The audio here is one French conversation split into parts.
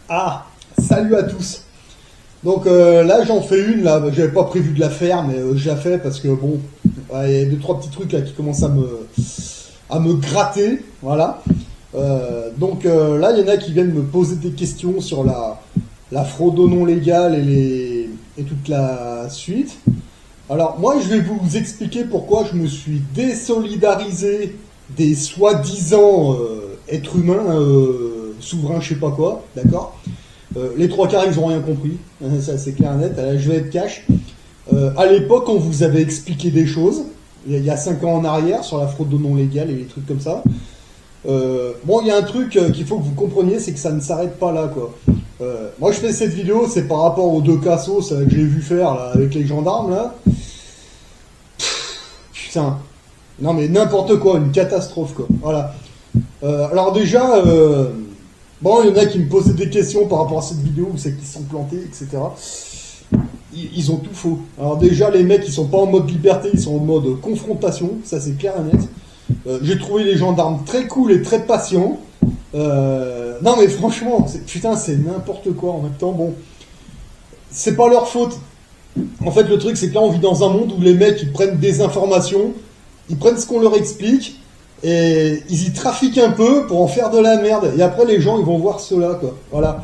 Ah, salut à tous. Donc là j'en fais une, là, j'avais pas prévu de la faire, mais je la fais parce que bon, ouais, il y a deux, trois petits trucs là qui commencent à me gratter, voilà. Là il y en a qui viennent me poser des questions sur la fraude au non légal et toute la suite. Alors moi je vais vous expliquer pourquoi je me suis désolidarisé des soi-disant êtres humains souverains je sais pas quoi, d'accord. Les trois quarts ils ont rien compris, ça c'est clair et net. Je vais être cash. À l'époque on vous avait expliqué des choses, il y a 5 ans en arrière sur la fraude au non légal et les trucs comme ça. Bon il y a un truc qu'il faut que vous compreniez, c'est que ça ne s'arrête pas là quoi. Moi je fais cette vidéo, c'est par rapport aux deux cassos que j'ai vu faire là, avec les gendarmes là. Putain, non mais n'importe quoi, une catastrophe quoi. Voilà. Alors déjà, bon, il y en a qui me posaient des questions par rapport à cette vidéo, où c'est qu'ils sont plantés, etc. Ils ont tout faux. Alors déjà, les mecs, ils sont pas en mode liberté, ils sont en mode confrontation, ça c'est clair et net. J'ai trouvé les gendarmes très cool et très patients. Non mais franchement, putain, c'est n'importe quoi en même temps. Bon, c'est pas leur faute. En fait, le truc, c'est que là, on vit dans un monde où les mecs, ils prennent des informations, ils prennent ce qu'on leur explique, et ils y trafiquent un peu pour en faire de la merde. Et après, les gens, ils vont voir cela, quoi. Voilà.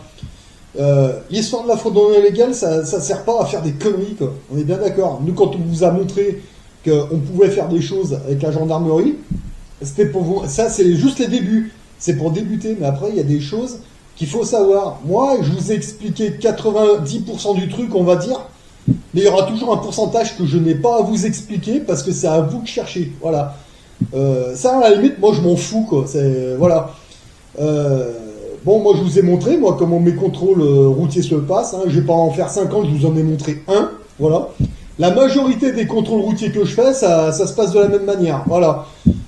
L'histoire de la fraude non légale, ça sert pas à faire des conneries, quoi. On est bien d'accord. Nous, quand on vous a montré qu'on pouvait faire des choses avec la gendarmerie, c'était pour vous. Ça, c'est juste les débuts. C'est pour débuter. Mais après, il y a des choses qu'il faut savoir. Moi, je vous ai expliqué 90% du truc, on va dire. Mais il y aura toujours un pourcentage que je n'ai pas à vous expliquer parce que c'est à vous de chercher. Voilà. Ça, à la limite, moi, je m'en fous, quoi. Voilà. Bon, moi, je vous ai montré, moi, comment mes contrôles routiers se passent. Hein. Je vais pas en faire 50, je vous en ai montré un. Voilà. La majorité des contrôles routiers que je fais, ça se passe de la même manière. Voilà.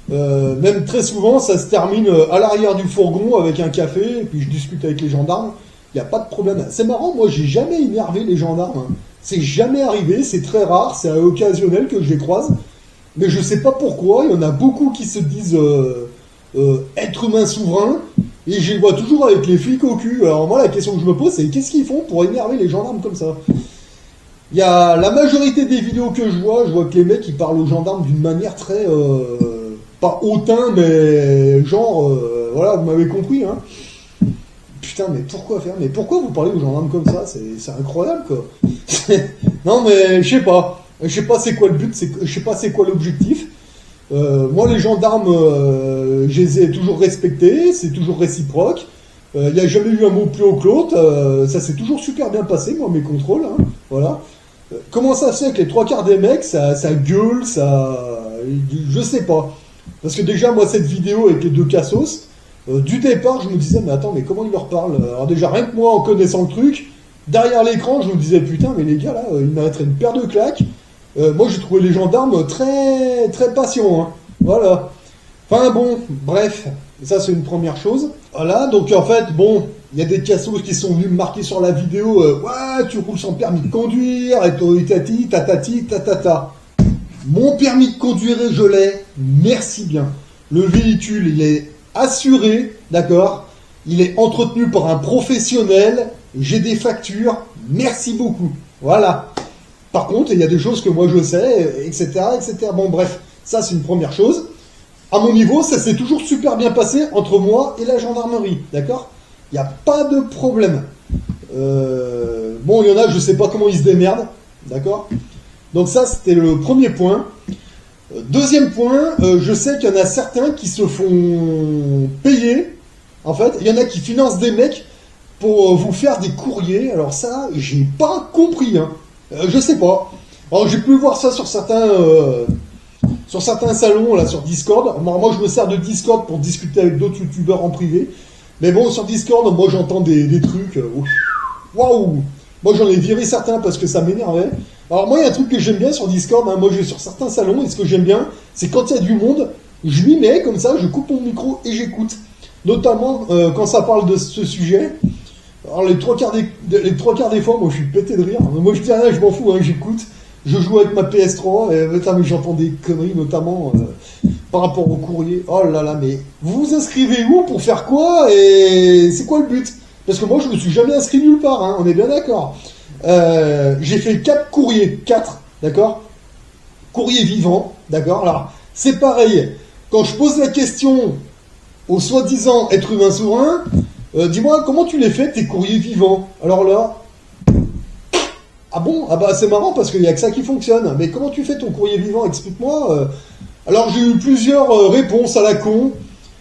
Même très souvent, ça se termine à l'arrière du fourgon avec un café, et puis je discute avec les gendarmes. Il n'y a pas de problème. C'est marrant, moi, j'ai jamais énervé les gendarmes. Hein. C'est jamais arrivé, c'est très rare, c'est occasionnel que je les croise. Mais je sais pas pourquoi, il y en a beaucoup qui se disent être humain souverain, et je les vois toujours avec les flics au cul. Alors moi, la question que je me pose, c'est qu'est-ce qu'ils font pour énerver les gendarmes comme ça? Il y a la majorité des vidéos que je vois que les mecs, ils parlent aux gendarmes d'une manière très... pas hautain, mais genre... voilà, vous m'avez compris, hein. Putain, mais pourquoi faire? Mais pourquoi vous parlez aux gendarmes comme ça? C'est incroyable, quoi. Non, mais je sais pas. Je sais pas c'est quoi le but, je sais pas c'est quoi l'objectif. Moi, les gendarmes, je les ai toujours respectés, c'est toujours réciproque. Il n'y a jamais eu un mot plus haut que l'autre. Ça s'est toujours super bien passé, moi, mes contrôles. Hein, voilà. Comment ça se fait que les trois quarts des mecs, ça gueule, ça... Je sais pas. Parce que déjà, moi, cette vidéo avec les deux cassos, du départ, je me disais, mais attends, mais comment il leur parle? Alors déjà, rien que moi, en connaissant le truc, derrière l'écran, je me disais, putain, mais les gars, là, ils mériteraient une paire de claques. Moi, j'ai trouvé les gendarmes très, très patients. Hein. Voilà. Enfin, bon, bref, ça, c'est une première chose. Voilà, donc en fait, bon, il y a des cassos qui sont venus me marquer sur la vidéo, ouais, tu roules sans permis de conduire, et tati, tatati, tatata. Mon permis de conduire, je l'ai, merci bien. Le véhicule, il est assuré, d'accord? Il est entretenu par un professionnel, j'ai des factures, merci beaucoup. Voilà. Par contre, il y a des choses que moi je sais, etc., etc. Bon, bref, ça c'est une première chose. À mon niveau, ça s'est toujours super bien passé entre moi et la gendarmerie, d'accord? Il n'y a pas de problème. Bon, il y en a, je sais pas comment ils se démerdent, d'accord? Donc ça, c'était le premier point. Deuxième point, je sais qu'il y en a certains qui se font payer. En fait, il y en a qui financent des mecs pour vous faire des courriers. Alors ça, j'ai pas compris. Hein. Je sais pas. Alors j'ai pu voir ça sur certains salons, là, sur Discord. Alors, moi, je me sers de Discord pour discuter avec d'autres youtubeurs en privé. Mais bon, sur Discord, moi, j'entends des trucs. Waouh! Moi, j'en ai viré certains parce que ça m'énervait. Alors moi, il y a un truc que j'aime bien sur Discord, hein. Moi je vais sur certains salons, et ce que j'aime bien, c'est quand il y a du monde, je m'y mets comme ça, je coupe mon micro et j'écoute. Notamment quand ça parle de ce sujet. Alors les trois quarts des fois, moi je suis pété de rire. Moi je dis rien, je m'en fous, hein, j'écoute. Je joue avec ma PS3, et mais j'entends des conneries, notamment par rapport au courrier. Oh là là, mais vous vous inscrivez où pour faire quoi? Et c'est quoi le but? Parce que moi, je me suis jamais inscrit nulle part, hein, on est bien d'accord. J'ai fait 4 courriers, 4, d'accord? Courrier vivant, d'accord? Alors, c'est pareil. Quand je pose la question au soi-disant être humain souverain, dis-moi, comment tu les fais, tes courriers vivants? Alors là, ah bon? Ah bah c'est marrant parce qu'il n'y a que ça qui fonctionne. Mais comment tu fais ton courrier vivant? Explique-moi. Alors j'ai eu plusieurs réponses à la con.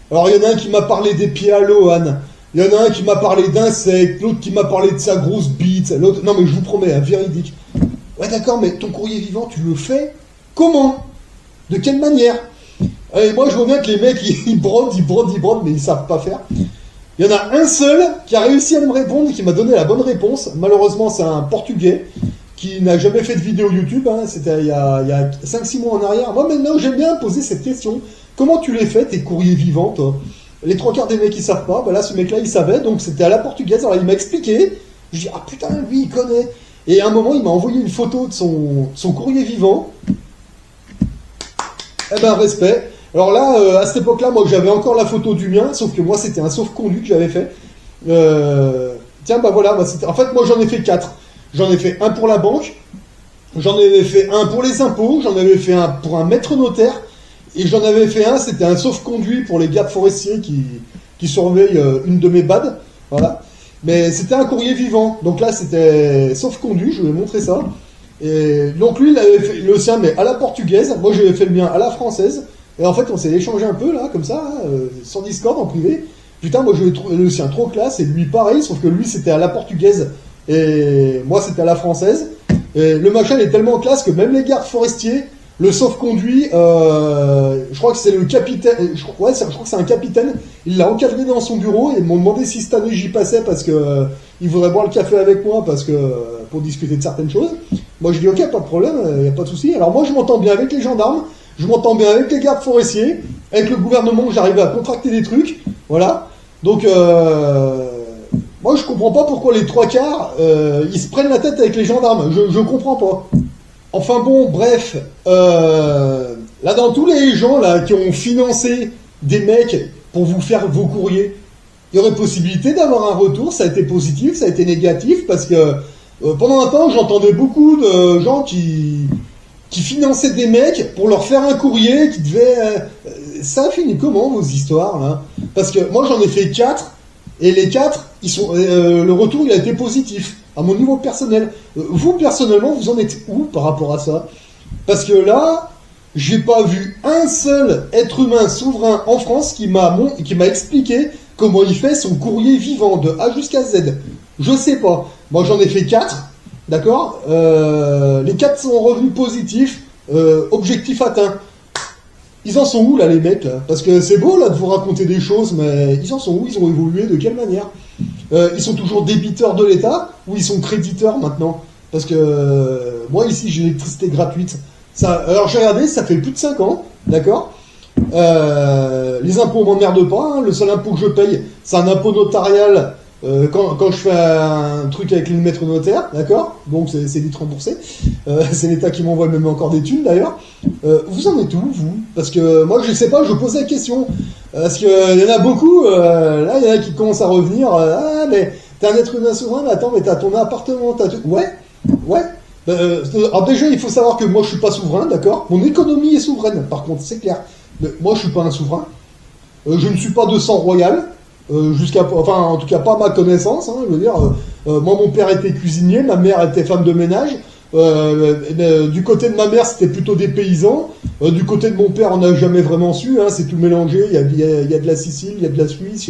Alors il y en a un qui m'a parlé des pieds à Lohan. Il y en a un qui m'a parlé d'insectes. L'autre qui m'a parlé de sa grosse bite. L'autre... Non mais je vous promets, hein, véridique. Ouais d'accord, mais ton courrier vivant, tu le fais comment? De quelle manière? Et moi je vois bien que les mecs, ils brodent, mais ils savent pas faire. Il y en a un seul qui a réussi à me répondre, qui m'a donné la bonne réponse. Malheureusement, c'est un Portugais qui n'a jamais fait de vidéo YouTube. Hein. C'était il y a 5-6 mois en arrière. Moi, maintenant, j'aime bien poser cette question. Comment tu les fais, tes courriers vivants, toi? Les 3 quarts des mecs, ils savent pas. Bah là, ce mec-là, il savait. Donc, c'était à la portugaise. Alors, il m'a expliqué. Je dis, ah putain, lui, il connaît. Et à un moment, il m'a envoyé une photo de son courrier vivant. Eh ben, respect. Alors là, à cette époque-là, moi j'avais encore la photo du mien, sauf que moi c'était un sauf-conduit que j'avais fait. Tiens, bah voilà, en fait moi j'en ai fait 4. J'en ai fait un pour la banque, j'en avais fait un pour les impôts, j'en avais fait un pour un maître notaire, et j'en avais fait un, c'était un sauf-conduit pour les gardes forestiers qui surveillent une de mes bades. Voilà. Mais c'était un courrier vivant, donc là c'était sauf-conduit, je vais montrer ça. Et donc lui il avait fait le sien, mais à la portugaise, moi j'avais fait le mien à la française. Et en fait, on s'est échangé un peu, là, comme ça, hein, sur Discord, en privé. Putain, moi, je l'ai trouvé le sien trop classe, et lui, pareil, sauf que lui, c'était à la portugaise, et moi, c'était à la française. Et le machin, il est tellement classe que même les gardes forestiers, le sauf-conduit, je crois que c'est le capitaine, je crois que c'est un capitaine, il l'a encadré dans son bureau, et ils m'ont demandé si cette année j'y passais, parce que il voudrait boire le café avec moi, parce que pour discuter de certaines choses. Moi, je dis, ok, pas de problème, il n'y a pas de souci. Alors moi, je m'entends bien avec les gendarmes, je m'entends bien avec les gardes forestiers, avec le gouvernement, j'arrive à contracter des trucs, voilà. Donc, moi je comprends pas pourquoi les 3 quarts, ils se prennent la tête avec les gendarmes, je comprends pas. Enfin bon, bref, là dans tous les gens là qui ont financé des mecs pour vous faire vos courriers, il y aurait possibilité d'avoir un retour, ça a été positif, ça a été négatif, parce que pendant un temps j'entendais beaucoup de gens qui finançaient des mecs pour leur faire un courrier qui devait... ça a fini comment vos histoires là? Parce que moi j'en ai fait 4, et les 4, ils sont, le retour il a été positif, à mon niveau personnel. Vous personnellement, vous en êtes où par rapport à ça? Parce que là, j'ai pas vu un seul être humain souverain en France qui m'a expliqué comment il fait son courrier vivant de A jusqu'à Z. Je sais pas. Moi j'en ai fait 4. D'accord, les 4 sont revenus positifs, objectif atteint. Ils en sont où là les mecs là? Parce que c'est beau là de vous raconter des choses, mais ils en sont où? Ils ont évolué de quelle manière? Ils sont toujours débiteurs de l'État ou ils sont créditeurs maintenant? Parce que moi ici j'ai l'électricité gratuite. Ça, alors j'ai regardé, ça fait plus de 5 ans, d'accord? Les impôts m'emmerdent pas, hein. Le seul impôt que je paye, c'est un impôt notarial. Quand je fais un truc avec le maître notaire, d'accord, donc c'est vite remboursé, c'est l'État qui m'envoie même encore des thunes d'ailleurs. Vous en êtes où, vous? Parce que moi je sais pas, je pose la question, parce qu'il y en a beaucoup, là il y en a qui commencent à revenir, ah mais t'es un être humain souverain, mais attends, mais t'as ton appartement, t'as tout... Ouais, ouais. Alors déjà il faut savoir que moi je suis pas souverain, d'accord, mon économie est souveraine, par contre c'est clair, mais moi je suis pas un souverain, je ne suis pas de sang royal. Enfin, en tout cas pas à ma connaissance, hein, je veux dire, moi mon père était cuisinier, ma mère était femme de ménage, du côté de ma mère c'était plutôt des paysans, du côté de mon père on n'a jamais vraiment su, hein, c'est tout mélangé, il y a de la Sicile, il y a de la Suisse,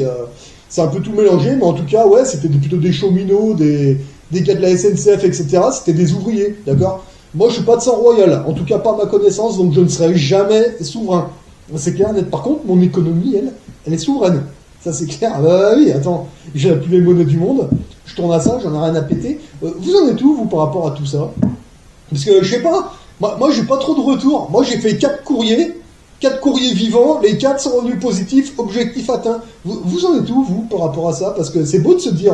c'est un peu tout mélangé, mais en tout cas ouais, c'était plutôt des cheminots, des gars de la SNCF, etc., c'était des ouvriers, d'accord. Moi je suis pas de sang royal, en tout cas pas à ma connaissance, donc je ne serai jamais souverain, c'est clair net. Par contre mon économie elle est souveraine. Ça c'est clair. Bah oui, attends, j'ai la plus belle monnaie du monde, je tourne à ça, j'en ai rien à péter. Vous en êtes où, vous, par rapport à tout ça? Parce que, je sais pas, moi j'ai pas trop de retours. Moi j'ai fait 4 courriers vivants, les 4 sont revenus positifs, objectif atteint. Vous en êtes où, vous, par rapport à ça? Parce que c'est beau de se dire,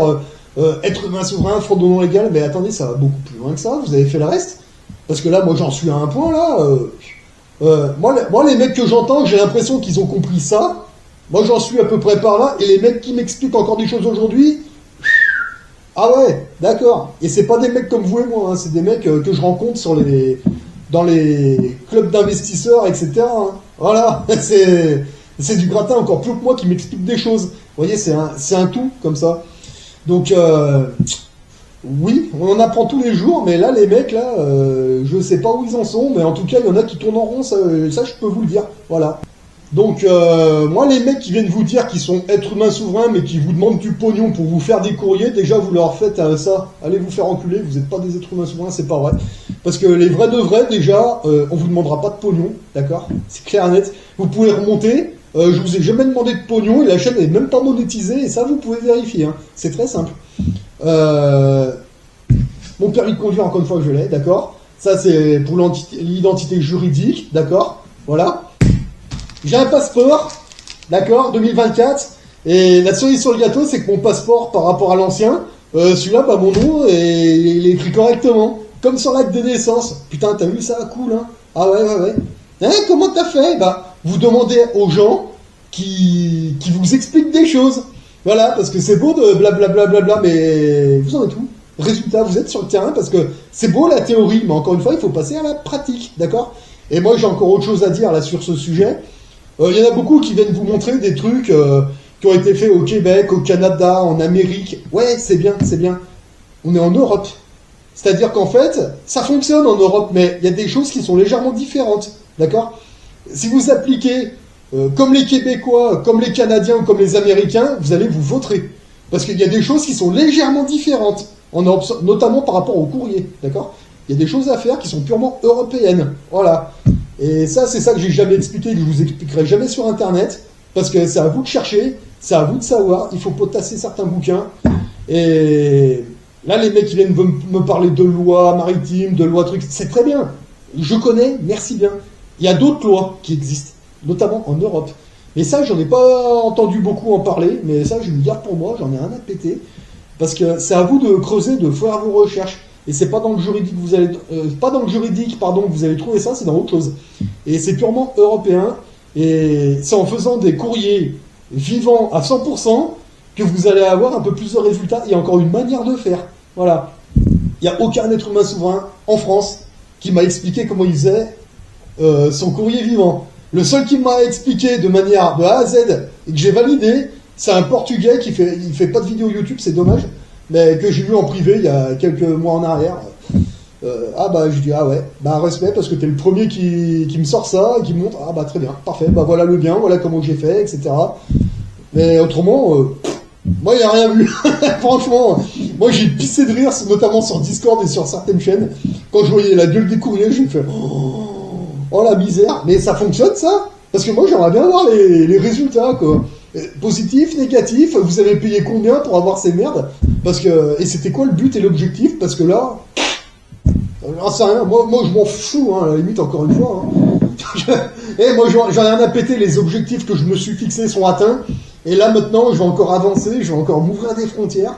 être humain souverain, fondement légal, mais attendez, ça va beaucoup plus loin que ça, vous avez fait le reste? Parce que là, moi j'en suis à un point, là, moi les mecs que j'entends, j'ai l'impression qu'ils ont compris ça. Moi, j'en suis à peu près par là, et les mecs qui m'expliquent encore des choses aujourd'hui, Ah ouais, d'accord. Et c'est pas des mecs comme vous et moi, hein, c'est des mecs que je rencontre dans les clubs d'investisseurs, etc. hein. Voilà, c'est du gratin encore plus que moi qui m'explique des choses. Vous voyez, c'est un tout comme ça. Donc, oui, on en apprend tous les jours, mais là, les mecs, là, je sais pas où ils en sont, mais en tout cas, il y en a qui tournent en rond, ça je peux vous le dire. Voilà. Donc, moi, les mecs qui viennent vous dire qu'ils sont êtres humains souverains, mais qui vous demandent du pognon pour vous faire des courriers, déjà, vous leur faites ça. Allez vous faire enculer, vous n'êtes pas des êtres humains souverains, c'est pas vrai. Parce que les vrais de vrais, déjà, on vous demandera pas de pognon, d'accord? C'est clair et net. Vous pouvez remonter, je vous ai jamais demandé de pognon, et la chaîne n'est même pas monétisée, et ça, vous pouvez vérifier, hein. C'est très simple. Mon permis de conduire, encore une fois, je l'ai, d'accord? Ça, c'est pour l'identité juridique, d'accord? Voilà. J'ai un passeport, d'accord, 2024, et la cerise sur le gâteau, c'est que mon passeport, par rapport à l'ancien, celui-là, bah, mon nom, il est écrit correctement, comme sur l'acte de naissance. Putain, t'as vu ça? Cool, hein? Ah ouais, ouais, ouais. Hein, comment t'as fait? Bah, vous demandez aux gens qui vous expliquent des choses. Voilà, parce que c'est beau de blablabla, mais vous en êtes où? Résultat, vous êtes sur le terrain, parce que c'est beau la théorie, mais encore une fois, il faut passer à la pratique, d'accord? Et moi, j'ai encore autre chose à dire là sur ce sujet. Il y en a beaucoup qui viennent vous montrer des trucs qui ont été faits au Québec, au Canada, en Amérique. Ouais, c'est bien, c'est bien. On est en Europe. C'est-à-dire qu'en fait, ça fonctionne en Europe, mais il y a des choses qui sont légèrement différentes, d'accord? Si vous appliquez comme les Québécois, comme les Canadiens ou comme les Américains, vous allez vous vautrer. Parce qu'il y a des choses qui sont légèrement différentes, en Europe, notamment par rapport au courrier, d'accord? Il y a des choses à faire qui sont purement européennes. Voilà. Et ça, c'est ça que j'ai jamais expliqué, que je vous expliquerai jamais sur Internet, parce que c'est à vous de chercher, c'est à vous de savoir, il faut potasser certains bouquins. Et là, les mecs qui viennent me parler de lois maritimes, de lois trucs, c'est très bien. Je connais, merci bien. Il y a d'autres lois qui existent, notamment en Europe. Mais ça, j'en ai pas entendu beaucoup en parler, mais ça, je me garde pour moi, j'en ai rien à péter. Parce que c'est à vous de creuser, de faire vos recherches. Et c'est pas dans le juridique que vous allez, que vous allez trouver ça, c'est dans autre chose. Et c'est purement européen. Et c'est en faisant des courriers vivants à 100% que vous allez avoir un peu plus de résultats. Il y a encore une manière de faire. Voilà. Il n'y a aucun être humain souverain en France qui m'a expliqué comment il faisait son courrier vivant. Le seul qui m'a expliqué de manière de A à Z et que j'ai validé, c'est un Portugais il fait pas de vidéo YouTube, c'est dommage, mais que j'ai vu en privé il y a quelques mois en arrière. Je dis, ah ouais, bah respect, parce que t'es le premier qui me sort ça, et qui me montre, ah bah très bien, parfait, bah voilà le bien, voilà comment j'ai fait, etc. Mais autrement, moi il n'y a rien vu. Franchement, moi j'ai pissé de rire, notamment sur Discord et sur certaines chaînes. Quand je voyais la gueule des courriers, j'ai fait, oh la misère, mais ça fonctionne ça? Parce que moi j'aimerais bien voir les résultats, quoi. Positif, négatif, vous avez payé combien pour avoir ces merdes? Parce que, et c'était quoi le but et l'objectif? Parce que là, j'en sais rien, moi je m'en fous, hein, à la limite, encore une fois. Hein. Et moi j'en ai rien à péter, les objectifs que je me suis fixés sont atteints. Et là maintenant, je vais encore avancer, je vais encore m'ouvrir des frontières.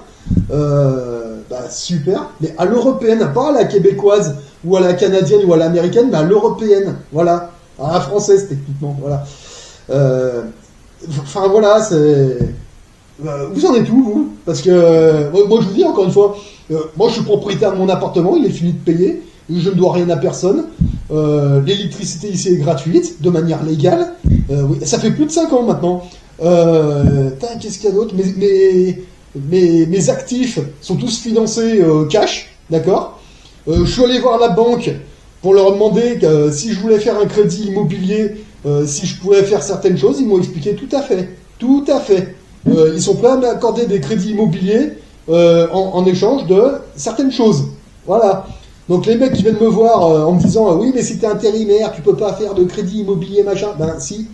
Super. Mais à l'européenne, pas à la québécoise, ou à la canadienne, ou à l'américaine, mais à l'européenne. Voilà. À la française, techniquement. Voilà. Enfin voilà, c'est. Vous en êtes où, vous? Parce que moi je vous dis encore une fois, moi je suis propriétaire de mon appartement, il est fini de payer, je ne dois rien à personne. L'électricité ici est gratuite, de manière légale. Oui, ça fait plus de 5 ans maintenant. Qu'est-ce qu'il y a d'autre? Mes actifs sont tous financés cash, d'accord? Je suis allé voir la banque pour leur demander si je voulais faire un crédit immobilier, si je pouvais faire certaines choses. Ils m'ont expliqué tout à fait. Tout à fait. Ils sont prêts à m'accorder des crédits immobiliers en échange de certaines choses. Voilà. Donc les mecs qui viennent me voir en me disant oui mais si t'es intérimaire, tu peux pas faire de crédit immobilier machin. Ben si.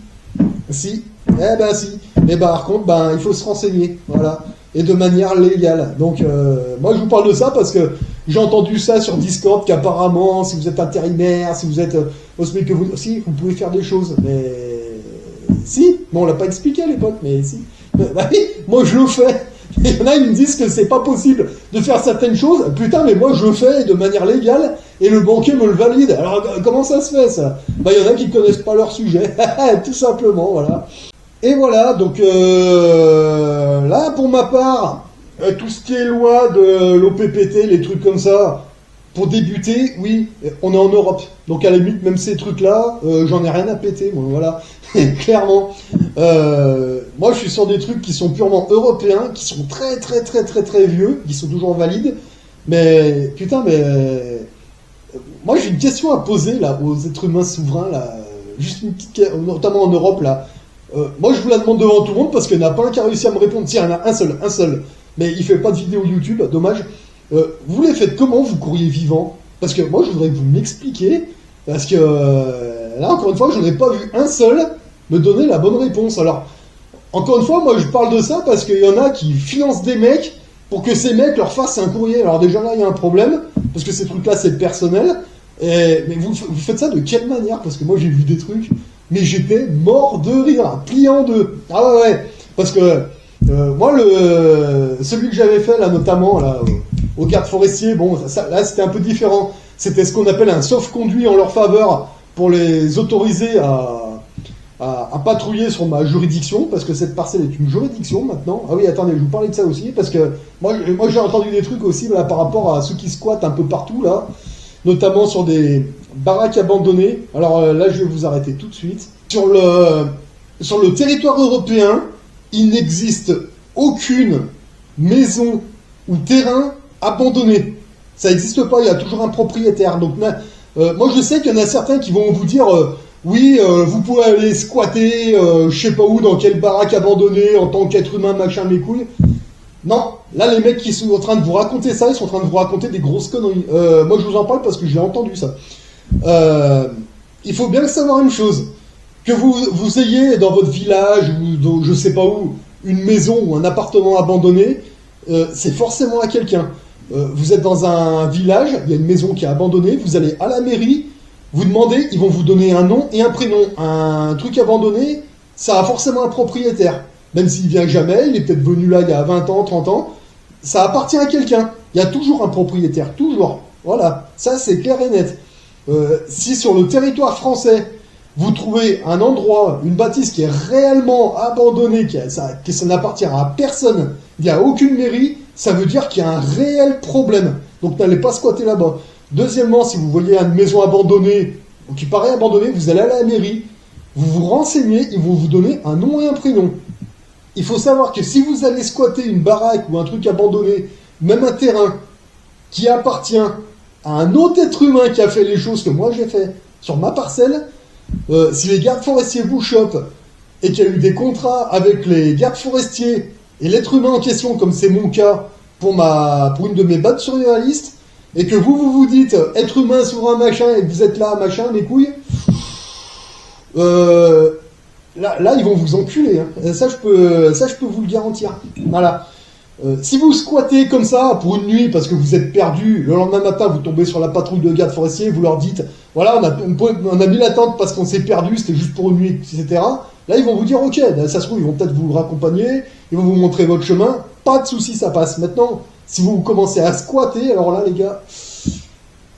Si. Eh ben si. Mais par contre, il faut se renseigner. Voilà. Et de manière légale. Donc moi je vous parle de ça parce que j'ai entendu ça sur Discord qu'apparemment si vous êtes intérimaire, si vous êtes au SMIC, que vous pouvez faire des choses. Mais si, bon on l'a pas expliqué à l'époque, mais si. Bah oui, moi je le fais. Il y en a ils me disent que c'est pas possible de faire certaines choses. Putain mais moi je le fais de manière légale et le banquier me le valide. Alors comment ça se fait ça? Bah il y en a qui connaissent pas leur sujet. Tout simplement, voilà. Et voilà, donc là pour ma part, tout ce qui est loi de l'OPPT, les trucs comme ça, pour débuter, oui, on est en Europe. Donc à la limite, même ces trucs-là, j'en ai rien à péter, moi, voilà. Clairement. Moi, je suis sur des trucs qui sont purement européens, qui sont très très très très très vieux, qui sont toujours valides. Mais, putain, moi, j'ai une question à poser, là, aux êtres humains souverains, là. Juste une petite... Notamment en Europe, là. Moi, je vous la demande devant tout le monde, parce qu'il n'y en a pas un qui a réussi à me répondre. Tiens, il y en a un seul. Mais il fait pas de vidéo YouTube, dommage. Vous les faites comment, vous courriez vivant? Parce que moi, je voudrais que vous m'expliquiez, parce que là, encore une fois, je n'en ai pas vu un seul me donner la bonne réponse. Alors, encore une fois, moi, je parle de ça parce qu'il y en a qui financent des mecs pour que ces mecs leur fassent un courrier. Alors déjà, là, il y a un problème, parce que ces trucs-là, c'est personnel. Mais vous faites ça de quelle manière? Parce que moi, j'ai vu des trucs, mais j'étais mort de rire, plié en deux. Ah ouais, parce que moi, celui que j'avais fait, là, notamment, là, aux gardes forestiers, bon, là, c'était un peu différent. C'était ce qu'on appelle un sauf-conduit en leur faveur pour les autoriser à patrouiller sur ma juridiction, parce que cette parcelle est une juridiction maintenant. Ah oui, attendez, je vous parlais de ça aussi, parce que moi j'ai entendu des trucs aussi là, par rapport à ceux qui squattent un peu partout, là, notamment sur des baraques abandonnées. Alors là, je vais vous arrêter tout de suite. Sur le territoire européen, il n'existe aucune maison ou terrain abandonné. Ça n'existe pas, il y a toujours un propriétaire. Donc moi je sais qu'il y en a certains qui vont vous dire oui, vous pouvez aller squatter, je sais pas où, dans quelle baraque abandonnée, en tant qu'être humain, machin, mes couilles. Non, là les mecs qui sont en train de vous raconter ça, ils sont en train de vous raconter des grosses conneries. Moi je vous en parle parce que j'ai entendu ça. Il faut bien savoir une chose, que vous ayez dans votre village, ou dans, je sais pas où, une maison ou un appartement abandonné, c'est forcément à quelqu'un. Vous êtes dans un village, il y a une maison qui est abandonnée, vous allez à la mairie, vous demandez, ils vont vous donner un nom et un prénom. Un truc abandonné, ça a forcément un propriétaire. Même s'il vient jamais, il est peut-être venu là il y a 20 ans, 30 ans, ça appartient à quelqu'un. Il y a toujours un propriétaire, toujours. Voilà, ça c'est clair et net. Si sur le territoire français, vous trouvez un endroit, une bâtisse qui est réellement abandonnée, que ça n'appartient à personne, il n'y a aucune mairie, ça veut dire qu'il y a un réel problème. Donc n'allez pas squatter là-bas. Deuxièmement, si vous voyez une maison abandonnée, ou qui paraît abandonnée, vous allez à la mairie, vous vous renseignez, ils vont vous donner un nom et un prénom. Il faut savoir que si vous allez squatter une baraque ou un truc abandonné, même un terrain qui appartient à un autre être humain qui a fait les choses que moi j'ai fait sur ma parcelle, si les gardes forestiers vous chopent et qu'il y a eu des contrats avec les gardes forestiers et l'être humain en question, comme c'est mon cas pour une de mes battes survivalistes, et que vous dites être humain sur un machin et que vous êtes là, machin, mes couilles, là ils vont vous enculer. Hein. Ça, je peux vous le garantir. Voilà. Si vous squattez comme ça pour une nuit parce que vous êtes perdu, le lendemain matin vous tombez sur la patrouille de gardes forestiers, vous leur dites voilà, on a mis la tente parce qu'on s'est perdu, c'était juste pour une nuit, etc. Là ils vont vous dire ok, ça se trouve ils vont peut-être vous raccompagner, ils vont vous montrer votre chemin, pas de souci, ça passe. Maintenant, si vous commencez à squatter, alors là les gars,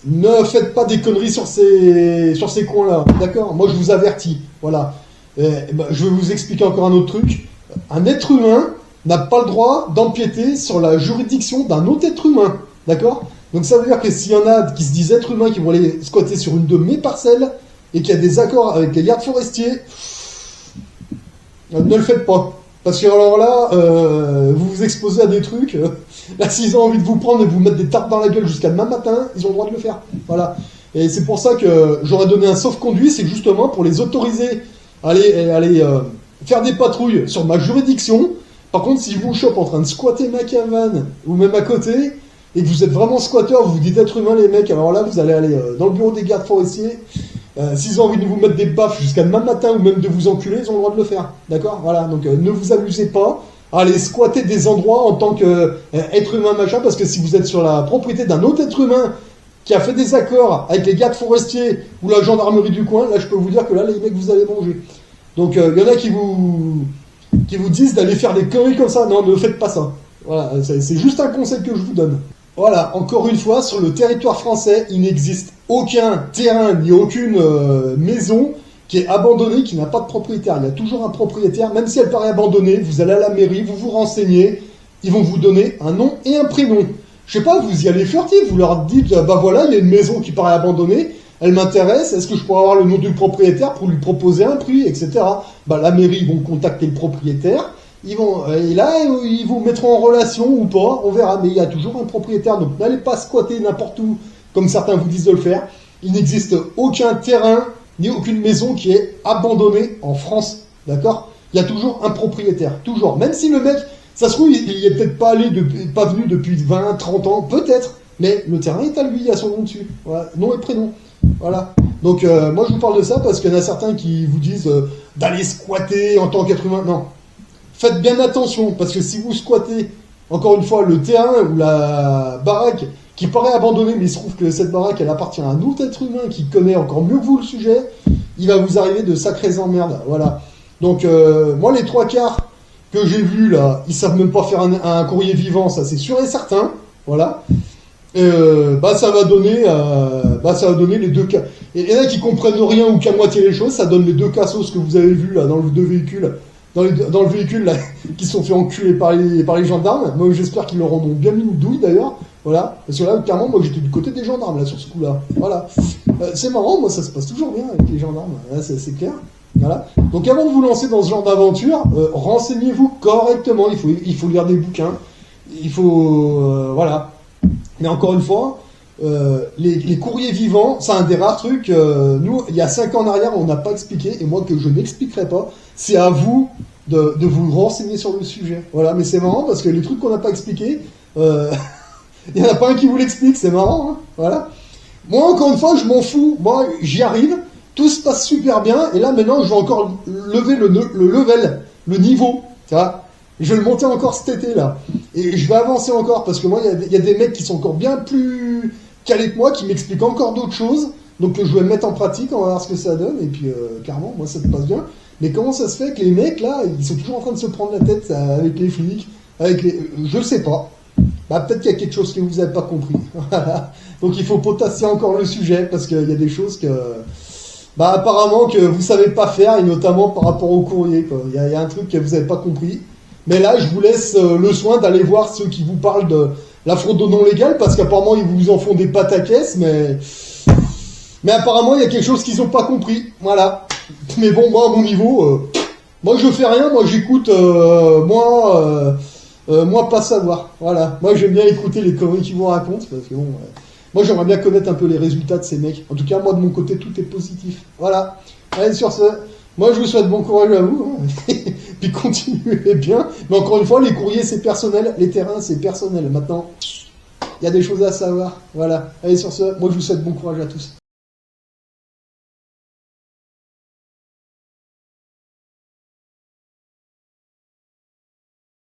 ne faites pas des conneries sur ces coins-là, d'accord? Moi je vous avertis, voilà. Je vais vous expliquer encore un autre truc. Un être humain n'a pas le droit d'empiéter sur la juridiction d'un autre être humain, d'accord? Donc ça veut dire que s'il y en a qui se disent être humains qui vont aller squatter sur une de mes parcelles et qu'il y a des accords avec les gardes forestiers, ne le faites pas. Parce que alors là, vous vous exposez à des trucs, là s'ils ont envie de vous prendre et de vous mettre des tartes dans la gueule jusqu'à demain matin, ils ont le droit de le faire. Voilà. Et c'est pour ça que j'aurais donné un sauf-conduit, c'est justement pour les autoriser à aller faire des patrouilles sur ma juridiction. Par contre, si je vous chope en train de squatter ma cabane, ou même à côté, et que vous êtes vraiment squatteur, vous vous dites être humain les mecs, alors là vous allez aller dans le bureau des gardes forestiers, s'ils ont envie de vous mettre des baffes jusqu'à demain matin, ou même de vous enculer, ils ont le droit de le faire, d'accord? Voilà, donc ne vous amusez pas à aller squatter des endroits en tant qu'être humain machin, parce que si vous êtes sur la propriété d'un autre être humain, qui a fait des accords avec les gardes forestiers, ou la gendarmerie du coin, là je peux vous dire que là les mecs vous allez manger. Donc il y en a qui vous disent d'aller faire des conneries comme ça. Non, ne faites pas ça. Voilà, c'est juste un conseil que je vous donne. Voilà, encore une fois, sur le territoire français, il n'existe aucun terrain ni aucune maison qui est abandonnée, qui n'a pas de propriétaire. Il y a toujours un propriétaire, même si elle paraît abandonnée, vous allez à la mairie, vous vous renseignez, ils vont vous donner un nom et un prénom. Je sais pas, vous y allez furtif, vous leur dites, bah voilà, il y a une maison qui paraît abandonnée, elle m'intéresse, est-ce que je pourrais avoir le nom du propriétaire pour lui proposer un prix, etc. Bah la mairie, ils vont contacter le propriétaire, et là, ils vous mettront en relation ou pas, on verra, mais il y a toujours un propriétaire, donc n'allez pas squatter n'importe où, comme certains vous disent de le faire. Il n'existe aucun terrain, ni aucune maison qui est abandonnée en France, d'accord? Il y a toujours un propriétaire, toujours. Même si le mec, ça se trouve, il est peut-être pas venu depuis 20, 30 ans, peut-être, mais le terrain est à lui, il y a son nom dessus. Voilà, nom et prénom. Voilà. Donc, moi, je vous parle de ça parce qu'il y en a certains qui vous disent d'aller squatter en tant qu'être humain. Non. Faites bien attention, parce que si vous squattez, encore une fois, le terrain ou la baraque qui paraît abandonnée, mais il se trouve que cette baraque, elle appartient à un autre être humain qui connaît encore mieux que vous le sujet, il va vous arriver de sacrées emmerdes. Voilà. Donc, moi, les 3/4 que j'ai vus, là, ils savent même pas faire un courrier vivant, ça c'est sûr et certain. Voilà. Ça va donner les deux cas. Et il y en a qui comprennent rien ou qu'à moitié les choses, ça donne les deux cassos que vous avez vus, là, dans le deux véhicules. Dans le véhicule, là, qui se sont fait enculer par les gendarmes. Moi, j'espère qu'ils leur en ont bien mis une douille, d'ailleurs. Voilà. Parce que là, clairement, moi, j'étais du côté des gendarmes, là, sur ce coup-là. Voilà. C'est marrant, moi, ça se passe toujours bien avec les gendarmes. Là, c'est clair. Voilà. Donc, avant de vous lancer dans ce genre d'aventure, renseignez-vous correctement. Il faut lire des bouquins. Il faut... voilà. Mais encore une fois, les courriers vivants, c'est un des rares trucs. Nous, il y a 5 ans en arrière, on n'a pas expliqué. Et moi, que je n'expliquerai pas. C'est à vous de vous renseigner sur le sujet. Voilà, mais c'est marrant parce que les trucs qu'on n'a pas expliqués, il n'y en a pas un qui vous l'explique, c'est marrant. Hein, voilà. Moi, encore une fois, je m'en fous. Moi, j'y arrive, tout se passe super bien, et là, maintenant, je vais encore lever le level, le niveau, tu vois. Je vais le monter encore cet été, là. Et je vais avancer encore, parce que moi, il y a des mecs qui sont encore bien plus calés que moi, qui m'expliquent encore d'autres choses, donc je vais me mettre en pratique, on va voir ce que ça donne, et puis, clairement, moi, ça se passe bien. Mais comment ça se fait que les mecs, là, ils sont toujours en train de se prendre la tête avec les flics, je le sais pas. Bah, peut-être qu'il y a quelque chose que vous n'avez pas compris. Voilà. Donc, il faut potasser encore le sujet, parce qu'il y a des choses que... Bah, apparemment, que vous savez pas faire, et notamment par rapport au courrier, quoi. Il y a un truc que vous n'avez pas compris. Mais là, je vous laisse le soin d'aller voir ceux qui vous parlent de la fraude non légale, parce qu'apparemment, ils vous en font des pâtes à caisse, mais apparemment, il y a quelque chose qu'ils n'ont pas compris. Voilà. Mais bon, moi, à mon niveau, moi, je fais rien. Moi, j'écoute, moi, pas savoir. Voilà. Moi, j'aime bien écouter les conneries qu'ils vous racontent, parce que bon, moi, j'aimerais bien connaître un peu les résultats de ces mecs. En tout cas, moi, de mon côté, tout est positif. Voilà. Allez, sur ce, moi, je vous souhaite bon courage à vous. Hein. Puis continuez bien. Mais encore une fois, les courriers, c'est personnel. Les terrains, c'est personnel. Maintenant, il y a des choses à savoir. Voilà. Allez, sur ce, moi, je vous souhaite bon courage à tous.